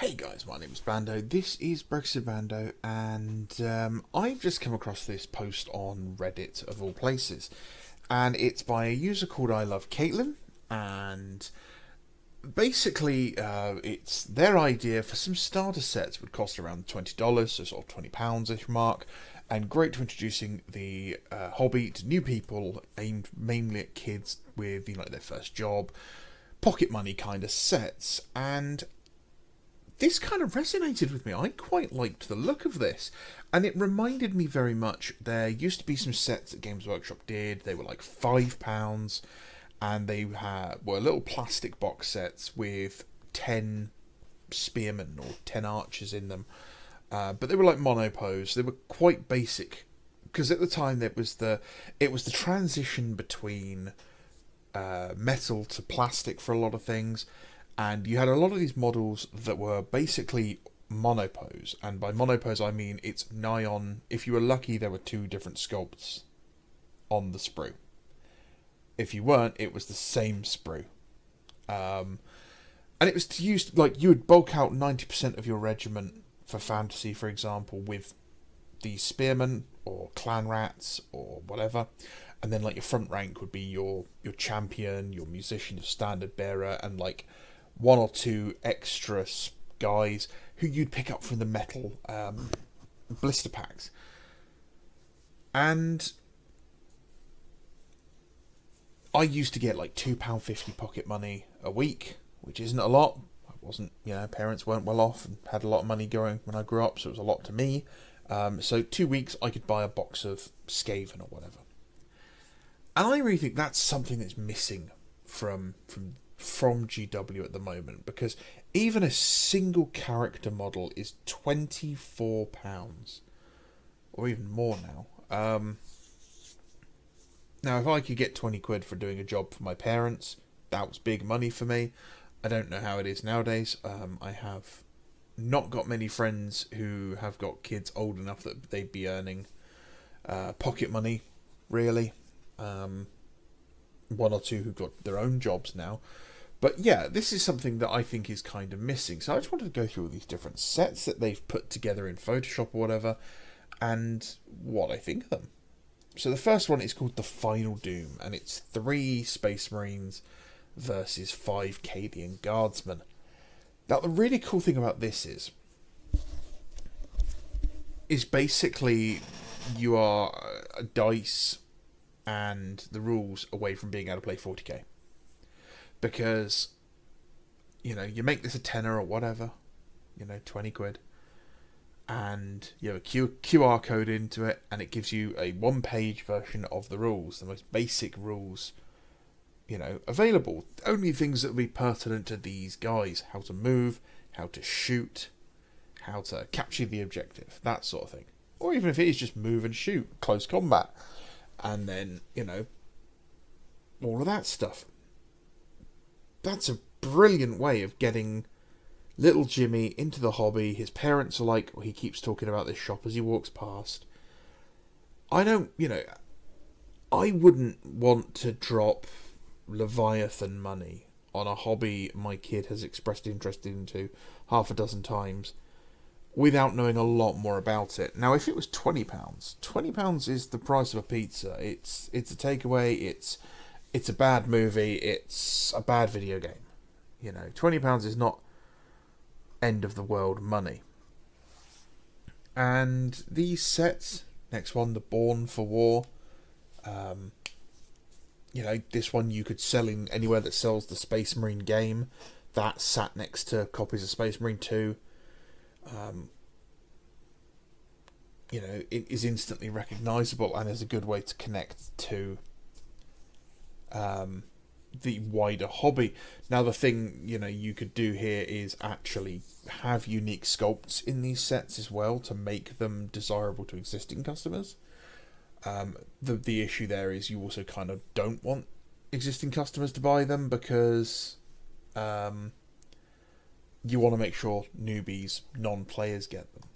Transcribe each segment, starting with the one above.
Hey guys, my name is Bando, this is Brexit Bando, and I've just come across this post on Reddit, of all places, and it's by a user called I Love Caitlin, and basically it's their idea for some starter sets would cost around $20, so sort of £20-ish mark, and great for introducing the hobby to new people, aimed mainly at kids with their first job, pocket money kind of sets, and this kind of resonated with me. I quite liked the look of this, and it reminded me very much. There used to be some sets that Games Workshop did. They were like £5, and they were little plastic box sets with 10 spearmen or 10 archers in them. But they were like monopose. They were quite basic because at the time it was the transition between metal to plastic for a lot of things, and you had a lot of these models that were basically monopose, and by monopose I mean it's nigh on, if you were lucky there were two different sculpts on the sprue. If you weren't, it was the same sprue. And it was to use, like, you would bulk out 90% of your regiment for fantasy, for example, with the spearmen or clan rats or whatever, and then like your front rank would be your champion, your musician, your standard bearer, and like one or two extra guys who you'd pick up from the metal blister packs. And I used to get like £2.50 pocket money a week, which isn't a lot. I wasn't, parents weren't well off and had a lot of money going when I grew up, so it was a lot to me. So 2 weeks I could buy a box of Skaven or whatever. And I really think that's something that's missing from GW at the moment, because even a single character model is £24, or even more now. Now, if I could get 20 quid for doing a job for my parents, that was big money for me. I don't know how it is nowadays. I have not got many friends who have got kids old enough that they'd be earning pocket money, really. One or two who've got their own jobs now. But yeah, this is something that I think is kind of missing. So I just wanted to go through all these different sets that they've put together in Photoshop or whatever, and what I think of them. So the first one is called The Final Doom, and it's 3 Space Marines versus 5 Cadian Guardsmen. Now, the really cool thing about this is basically you are a dice and the rules away from being able to play 40k. Because, you make this a tenner or whatever, 20 quid, and you have a QR code into it, and it gives you a 1-page version of the rules, the most basic rules, available. Only things that will be pertinent to these guys: how to move, how to shoot, how to capture the objective, that sort of thing. Or even if it is just move and shoot, close combat, and then, all of that stuff. That's a brilliant way of getting little Jimmy into the hobby. His parents are like, he keeps talking about this shop as he walks past. I wouldn't want to drop Leviathan money on a hobby my kid has expressed interest into half a dozen times without knowing a lot more about it. Now, if it was £20, £20 is the price of a pizza. It's a takeaway. It's a bad movie. It's a bad video game. £20 is not end of the world money. And these sets, next one, the Born for War. This one you could sell in anywhere that sells the Space Marine game. That sat next to copies of Space Marine 2. It is instantly recognisable and is a good way to connect to the wider hobby. Now, the thing you could do here is actually have unique sculpts in these sets as well to make them desirable to existing customers. The issue there is you also kind of don't want existing customers to buy them, because you want to make sure newbies, non-players get them.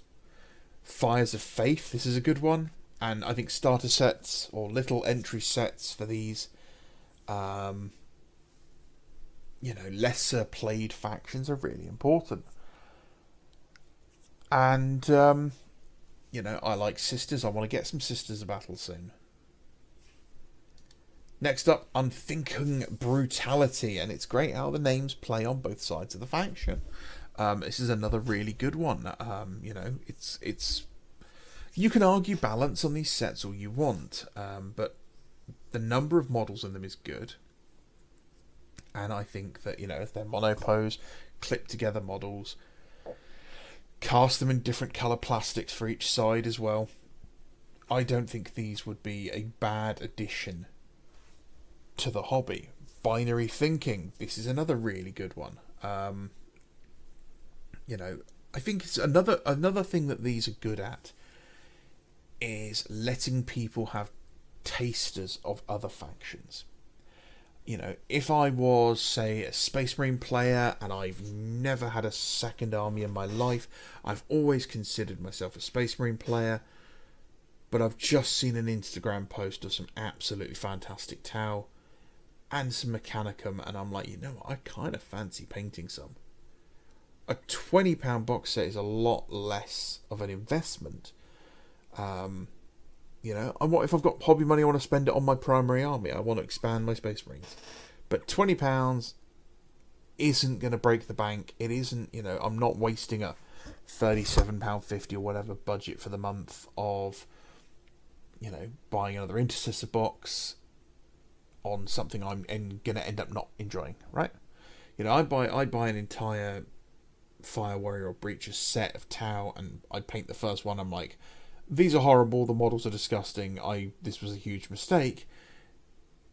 Fires of Faith, this is a good one, and I think starter sets or little entry sets for these lesser played factions are really important. And, I like sisters. I want to get some sisters of battle soon. Next up, Unthinking Brutality. And it's great how the names play on both sides of the faction. This is another really good one. It's you can argue balance on these sets all you want, but the number of models in them is good. And I think that, if they're monopose, clip together models, cast them in different colour plastics for each side as well, I don't think these would be a bad addition to the hobby. Binary thinking, this is another really good one. I think it's another thing that these are good at is letting people have tasters of other factions. If I was, say, a Space Marine player and I've never had a second army in my life, I've always considered myself a Space Marine player, but I've just seen an Instagram post of some absolutely fantastic Tau and some Mechanicum, and I'm like, I kind of fancy painting some. A £20 box set is a lot less of an investment. And what if I've got hobby money? I want to spend it on my primary army. I want to expand my Space Marines. But £20 isn't going to break the bank. It isn't, I'm not wasting a £37.50 or whatever budget for the month of, buying another Intercessor box on something I'm going to end up not enjoying, right? I'd buy an entire Fire Warrior or Breacher set of Tau, and I'd paint the first one. I'm like, these are horrible, the models are disgusting, this was a huge mistake.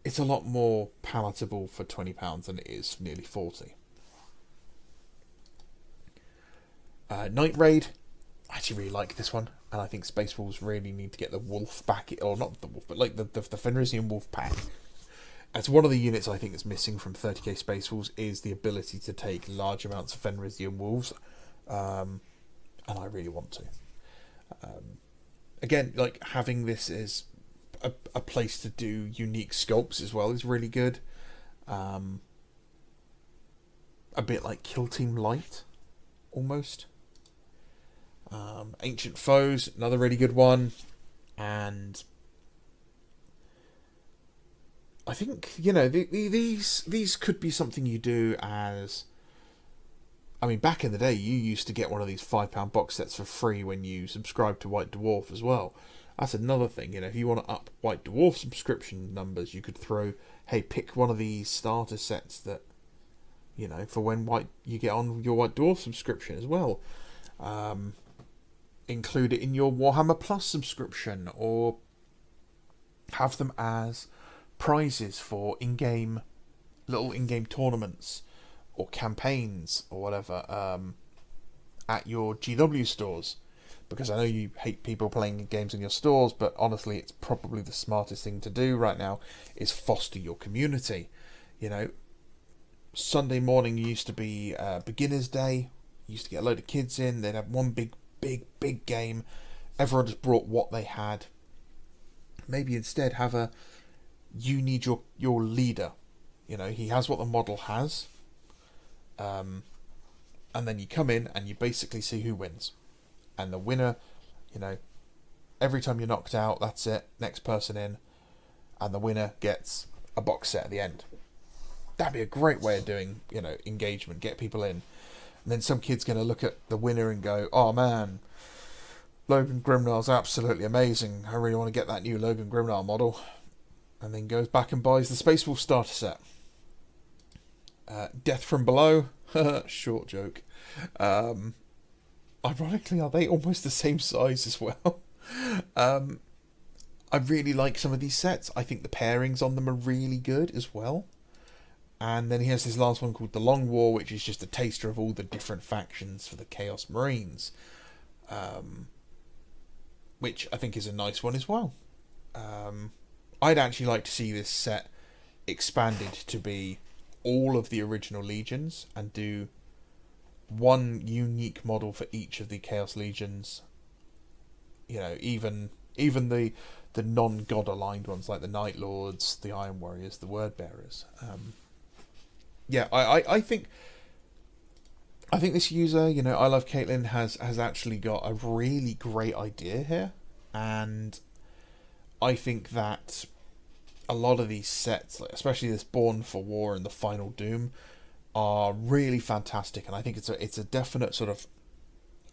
It's a lot more palatable for £20 than it is nearly £40. Night Raid, I actually really like this one, and I think Space Wolves really need to get the Wolf back, or not the Wolf, but like the Fenrisian Wolf pack. It's one of the units I think is missing from 30k Space Wolves is the ability to take large amounts of Fenrisian Wolves, and I really want to. Again, like having this as a place to do unique sculpts as well is really good. A bit like Kill Team Light, almost. Ancient Foes, another really good one. And I think, these could be something you do as... I mean, back in the day, you used to get one of these £5 box sets for free when you subscribed to White Dwarf as well. That's another thing, if you want to up White Dwarf subscription numbers, you could throw, hey, pick one of these starter sets that, for when you get on your White Dwarf subscription as well. Include it in your Warhammer Plus subscription, or have them as prizes for little in-game tournaments or campaigns or whatever at your GW stores, because I know you hate people playing games in your stores, but honestly it's probably the smartest thing to do right now is foster your community. Sunday morning used to be beginner's day. You used to get a load of kids in, they'd have one big game, everyone just brought what they had. Maybe instead you need your leader, he has what the model has. And then you come in and you basically see who wins, and the winner, every time you're knocked out, that's it, next person in, and the winner gets a box set at the end. That'd be a great way of doing, engagement, get people in. And then some kid's going to look at the winner and go, oh man, Logan Grimnar's absolutely amazing, I really want to get that new Logan Grimnar model, and then goes back and buys the Space Wolf starter set. Death from Below, short joke. Ironically, are they almost the same size as well? I really like some of these sets. I think the pairings on them are really good as well. And then he has this last one called The Long War, which is just a taster of all the different factions for the Chaos Marines, which I think is a nice one as well. I'd actually like to see this set expanded to be all of the original legions and do one unique model for each of the Chaos Legions. Even the non-god aligned ones like the Night Lords, the Iron Warriors, the Word Bearers. I think I think this user, I Love Caitlin, has actually got a really great idea here, and I think that a lot of these sets, like especially this Born for War and the Final Doom, are really fantastic, and I think it's a definite sort of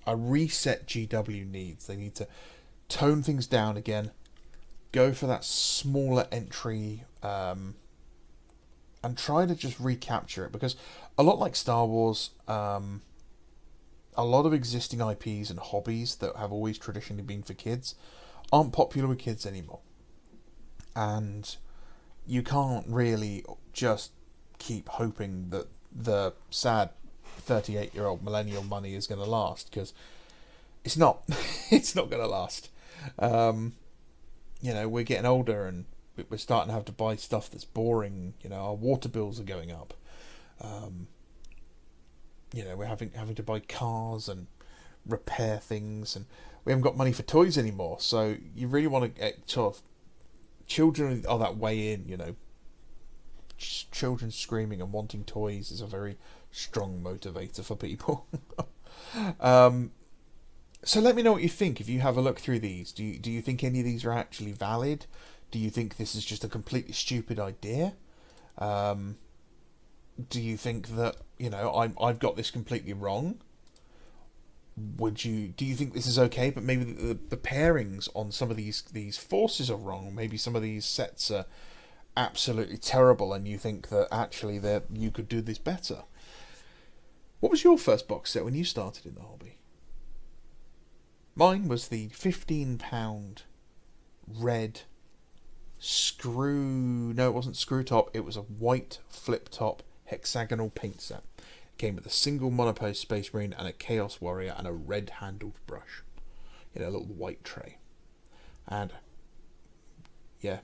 a reset GW needs. They need to tone things down again, go for that smaller entry, and try to just recapture it, because a lot like Star Wars, a lot of existing IPs and hobbies that have always traditionally been for kids aren't popular with kids anymore, and you can't really just keep hoping that the sad 38-year-old millennial money is going to last, because it's not. It's not going to last. We're getting older, and we're starting to have to buy stuff that's boring. Our water bills are going up. We're having to buy cars and repair things, and we haven't got money for toys anymore. So you really want to get sort of children are that way in. Children screaming and wanting toys is a very strong motivator for people. So let me know what you think if you have a look through these. Do you think any of these are actually valid? Do you think this is just a completely stupid idea? Do you think that I've got this completely wrong? Do you think this is okay, but maybe the pairings on some of these forces are wrong? Maybe some of these sets are absolutely terrible, and you think that actually that you could do this better. What was your first box set when you started in the hobby? Mine was the £15 red no, it wasn't screw top, it was a white flip top hexagonal paint set. It came with a single monopost Space Marine and a Chaos Warrior and a red handled brush in a little white tray. And yeah,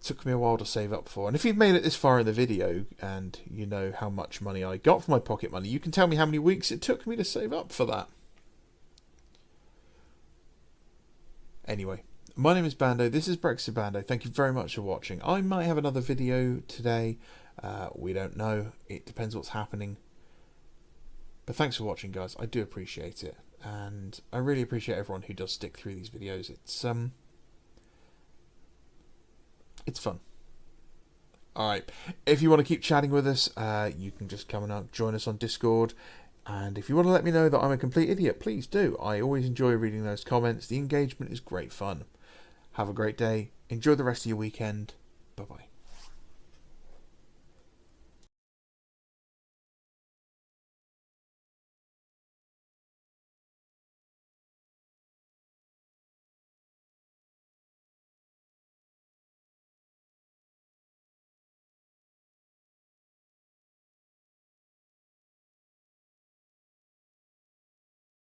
took me a while to save up for. And if you've made it this far in the video and you know how much money I got for my pocket money, you can tell me how many weeks it took me to save up for that. Anyway, my name is Bando, this is Brexit Bando, thank you very much for watching. I might have another video today, we don't know, it depends what's happening. But thanks for watching, guys, I do appreciate it. And I really appreciate everyone who does stick through these videos. It's fun. Alright, if you want to keep chatting with us, you can just come and join us on Discord. And if you want to let me know that I'm a complete idiot, please do. I always enjoy reading those comments. The engagement is great fun. Have a great day. Enjoy the rest of your weekend. Bye-bye.